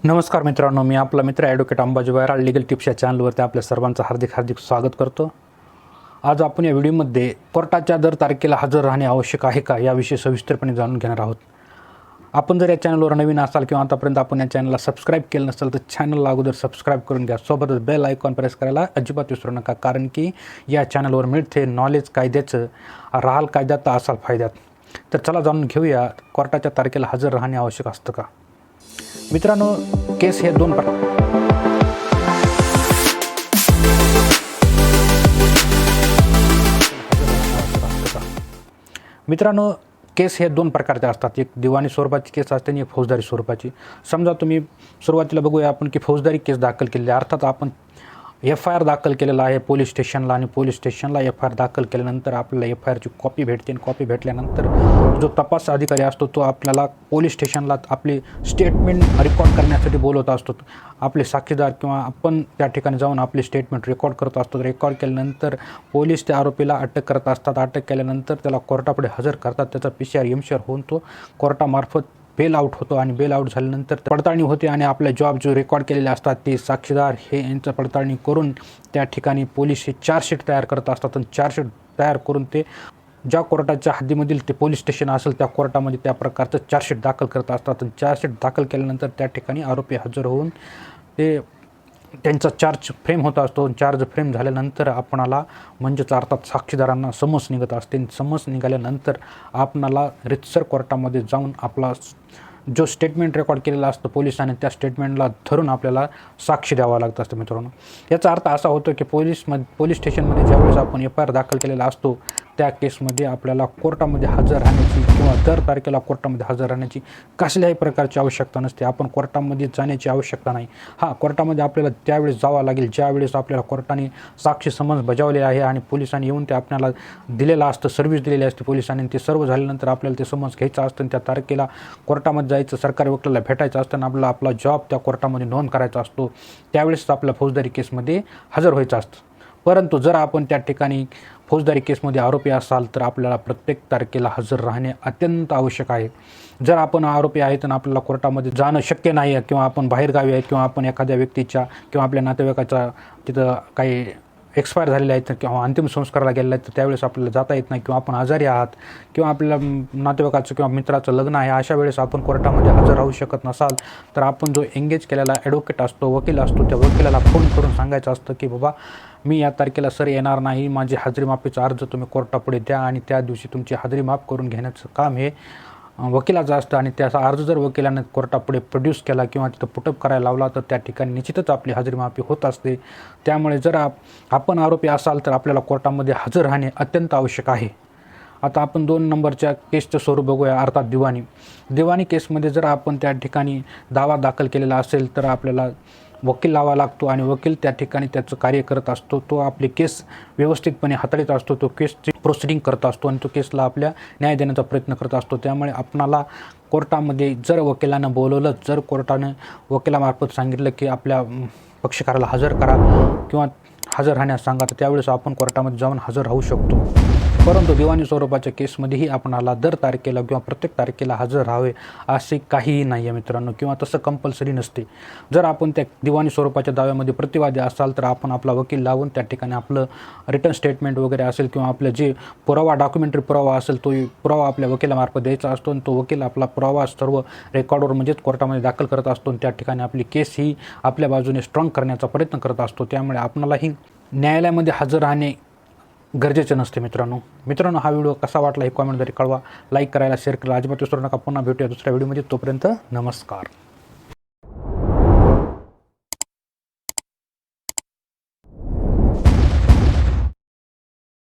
नमस्कार मित्रांनो, मी आपला मित्र ॲडव्होकेट अंबाजी वैराळ लीगल टिप्स या चॅनलवरती आपल्या सर्वांचं हार्दिक स्वागत करतो। आज आपण या व्हिडिओमध्ये कोर्टाच्या दर तारखेला हजर राहणे आवश्यक आहे का याविषयी सविस्तरपणे जाणून घेणार आहोत। आपण जर या चॅनलवर नवीन असाल किंवा आतापर्यंत आपण या चॅनलला सबस्क्राईब केलं नसेल तर चॅनलला अगोदर सबस्क्राईब करून घ्या, सोबतच बेल आयकॉन प्रेस करायला अजिबात विसरू नका, कारण की या चॅनलवर मिळते नॉलेज कायद्याचं, राहाल कायद्यात तर असाल फायद्यात। तर चला जाणून घेऊया, कोर्टाच्या तारखेला हजर राहणे आवश्यक असतं का। मित्रांनो, केस हे दोन प्रकारचे असतात। एक दिवाणी स्वरूपाची केस असते आणि एक फौजदारी स्वरूपाची। समजा तुम्ही सुरुवातीला बघूया आपण की फौजदारी केस दाखल केलेली, अर्थात आपण FIR दाखल केलेला आहे पोलीस स्टेशनला, आणि पोलीस स्टेशनला FIR दाखल केल्यानंतर आपल्याला FIRची कॉपी भेटते, आणि कॉपी भेटल्यानंतर जो तपास अधिकारी असतो तो आपल्याला पोलीस स्टेशनला आपली स्टेटमेंट रेकॉर्ड करण्यासाठी बोलवत असतो। आपले साक्षीदार किंवा आपण त्या ठिकाणी जाऊन आपली स्टेटमेंट रेकॉर्ड करत असतो। रेकॉर्ड केल्यानंतर पोलीस त्या आरोपीला अटक करत असतात। अटक केल्यानंतर त्याला कोर्टापुढे हजर करतात। त्याचा PCR MCR होऊन तो कोर्टामार्फत बेल आउट होतो, आणि बेल आउट झाल्यानंतर पडताळणी होते, आणि आपल्या जॉब जो रेकॉर्ड केलेले असतात ते साक्षीदार हे यांचं पडताळणी करून त्या ठिकाणी पोलीस हे चार्जशीट तयार करत असतात। आणि चार्जशीट तयार करून ते ज्या कोर्टाच्या हद्दीमधील ते पोलीस स्टेशन असेल त्या कोर्टामध्ये त्या प्रकारचं चार्जशीट दाखल करत असतात। आणि चार्जशीट दाखल केल्यानंतर त्या ठिकाणी आरोपी हजर होऊन ते त्यांचा चार्ज फ्रेम होत असतो। चार्ज फ्रेम झाल्यानंतर आपणाला म्हणजेच अर्थात साक्षीदारांना समन्स निघत असते। समन्स निघाल्यानंतर आपणाला रितसर कोर्टामध्ये जाऊन आपला जो स्टेटमेंट रेकॉर्ड केलेला असतं पोलिसांनी त्या स्टेटमेंटला धरून आपल्याला साक्षी द्यावा लागत असतं। मित्रांनो, याचा अर्थ असा होतो की पोलीस स्टेशनमध्ये ज्यावेळेस आपण FIR दाखल केलेला असतो त्या केसमध्ये आपल्याला कोर्टामध्ये हजर राहण्याची किंवा दर तारखेला कोर्टामध्ये हजर राहण्याची कसल्याही प्रकारची आवश्यकता नसते। आपण कोर्टामध्ये जाण्याची आवश्यकता नाही। कोर्टामध्ये आपल्याला त्यावेळेस जावं लागेल ज्यावेळेस आपल्याला कोर्टाने साक्षी समन्स बजावले आहे आणि पोलिसांनी येऊन ते आपल्याला दिलेलं असतं, सर्व्हिस दिलेली असते पोलिसांनी। ते सर्व झाल्यानंतर आपल्याला ते समन्स घ्यायचं असतं, त्या तारखेला कोर्टामध्ये जायचं, सरकारी वकिलाला भेटायचं असतं, आपला जॉब त्या कोर्टामध्ये नोंद करायचा असतो। त्यावेळेस आपल्या फौजदारी केसमध्ये हजर व्हायचं असतं। परंतु जर आपण त्या ठिकाणी फौजदारी केसमध्ये आरोपी असाल तर आपल्याला प्रत्येक तारखेला हजर राहणे अत्यंत आवश्यक आहे। जर आपण आरोपी आहेत आणि आपल्याला कोर्टामध्ये जाणं शक्य नाही आहे, किंवा आपण बाहेरगावी आहे, किंवा आपण एखाद्या व्यक्तीच्या किंवा आपल्या नातेवाईकाचा तिथं काही एक्सपायर झालेले आहेत किंवा अंतिम संस्काराला गेलेले आहेत, तर त्यावेळेस आपल्याला जाता येत नाही, किंवा आपण आजारी आहात, किंवा आपल्याला नातेवाईकाचं किंवा मित्राचं लग्न आहे, अशा वेळेस आपण कोर्टामध्ये हजर राहू शकत नसाल तर आपण जो एंगेज केलेला ॲडव्होकेट असतो, वकील असतो, त्या वकिलाला फोन करून सांगायचं असतं की बाबा मी या तारखेला सर येणार नाही, माझी हाजरी माफीचा अर्ज तुम्ही कोर्टापुढे द्या, आणि त्या दिवशी तुमची हाजरी माफ करून घेण्याचं काम हे वकिलाचं असतं। आणि त्याचा अर्ज जर वकिलाने कोर्टापुढे प्रोड्यूस केला किंवा तिथं पुटअप करायला लावला तर त्या ठिकाणी निश्चितच आपली हाजरी माफी होत असते। त्यामुळे जर आपण आरोपी असाल तर आपल्याला कोर्टामध्ये हजर राहणे अत्यंत आवश्यक आहे। आता आपण 2 नंबरच्या केसचं स्वरूप बघूया, अर्थात दिवाणी केसमध्ये जर आपण त्या ठिकाणी दावा दाखल केलेला असेल तर आपल्याला वकील लावा लागतो, आणि वकील त्या ठिकाणी त्याचं कार्य करत असतो। तो आपली केस व्यवस्थितपणे हाताळत असतो, तो केसची प्रोसिडिंग करत असतो, आणि तो केसला आपल्या न्याय देण्याचा प्रयत्न करत असतो। त्यामुळे आपणाला कोर्टामध्ये जर वकिलानं बोलवलं, जर कोर्टानं वकिलामार्फत सांगितलं की आपल्या पक्षकाराला हजर करा किंवा हजर राहण्यास सांगा, तर त्यावेळेस आपण कोर्टामध्ये जाऊन हजर राहू शकतो। परंतु दिवाणी स्वरूपाच्या केसमध्येही आपणाला दर तारखेला किंवा प्रत्येक तारखेला हजर राहावे असे काहीही नाही आहे मित्रांनो, किंवा तसं कंपल्सरी नसते। जर आपण त्या दिवाणी स्वरूपाच्या दाव्यामध्ये प्रतिवादी असाल तर आपण आपला वकील लावून त्या ठिकाणी आपलं रिटर्न स्टेटमेंट वगैरे असेल किंवा आपलं जे पुरावा डॉक्युमेंटरी पुरावा असेल तो पुरावा आपल्या वकिलामार्फत द्यायचा असतो, आणि तो वकील आपला पुरावा सर्व रेकॉर्डवर म्हणजेच कोर्टामध्ये दाखल करत असतो, आणि त्या ठिकाणी आपली केस ही आपल्या बाजूने स्ट्रॉंग करण्याचा प्रयत्न करत असतो। त्यामुळे आपणालाही न्यायालयामध्ये हजर राहणे गरजेचे नसते। मित्रांनो, हा व्हिडिओ कसा वाटला हे कॉमेंटद्वारे कळवा, लाईक करायला, शेअर करायला अजिबात विसरू नका। पुन्हा भेटूया दुसऱ्या व्हिडिओमध्ये, तोपर्यंत नमस्कार।